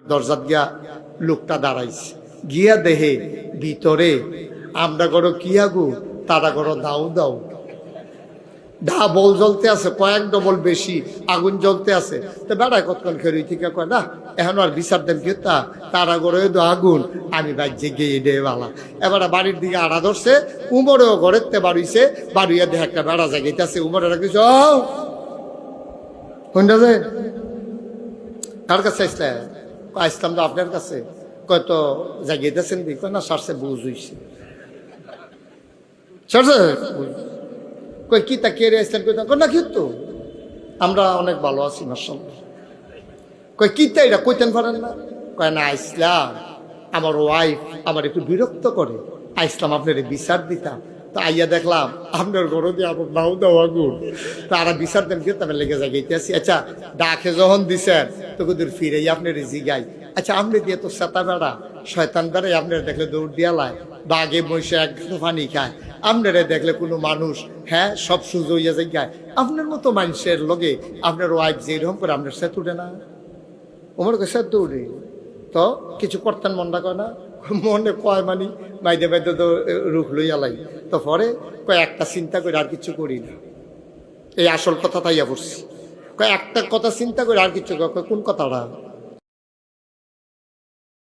দরজা দিয়া লোকটা দাঁড়াইছে, গিয়া দেহে ভিতরে আমরা করো কি আগুন, তারা করো দাও দাও, বল জ্বলতে আছে, কয়েক ডবল বেশি আগুন জ্বলতে আছে। তো বেড়ায় কতক্ষণ খেয়ে থেকে কয় না এখন আর বিচার দেন কি তারা করে আগুন, আমি বাজ্যে গিয়ে ডে বালা। এবার বাড়ির দিকে আড়া ধরছে, উমরেও ঘরের তে বাড়িছে, বাড়িয়া দেখে একটা বেড়া জায়গাইতেছে, উমরে রাখিস কোনটা যে কার কাছে আসলে আসলাম তো আপনার কাছে, কয় তো জাগিয়েতেছেন দি, কয় না সারছে বুঝ হইছে, সারছে কই কি তা কে রে আসলেন, কই না কিন্তু আমরা অনেক ভালো আছি মাশাআল্লাহ। কই কি তা এটা কইতেন পারেন না, কয় না আইসলাম আমার ওয়াইফ আমার একটু বিরক্ত করে, আইসলাম আপনার বিচার দিতাম, তা আইয়া দেখলাম আপনার ঘরে দিয়ে আমার নাও দেওয়া গুণ, তারা বিচার দেন কি তাদের লেগে জায়গাইতে আসি। আচ্ছা ডাকে যখন দিছেন তো কুদুর ফিরে আপনার জিগাই, আচ্ছা আপনি দিয়ে তো সেতা বেড়া শয়তান বেড়াই, আপনার দেখলে দৌড় দিয়া লাই, বাঘে মহিষে এক পানি খায়, আপনারা দেখলে কোনো মানুষ হ্যাঁ সব সুযোগ হইয়া যায়, আপনার মতো মানুষের লগে আপনার ওয়াইফ যেরকম করে আপনার সে উঠে না, ওমর সে দৌড়ে তো কিছু করতেন মনটা কয় না, মনে কয় মানি বাইদে বাইদে তো রুখ লইয়া লাই, তো পরে কয় একটা চিন্তা করে আর কিছু করি না, এই আসল কথা তাইয়া পড়ছি, কয় একটা কথা চিন্তা করে আর কিছু, কোন কথাটা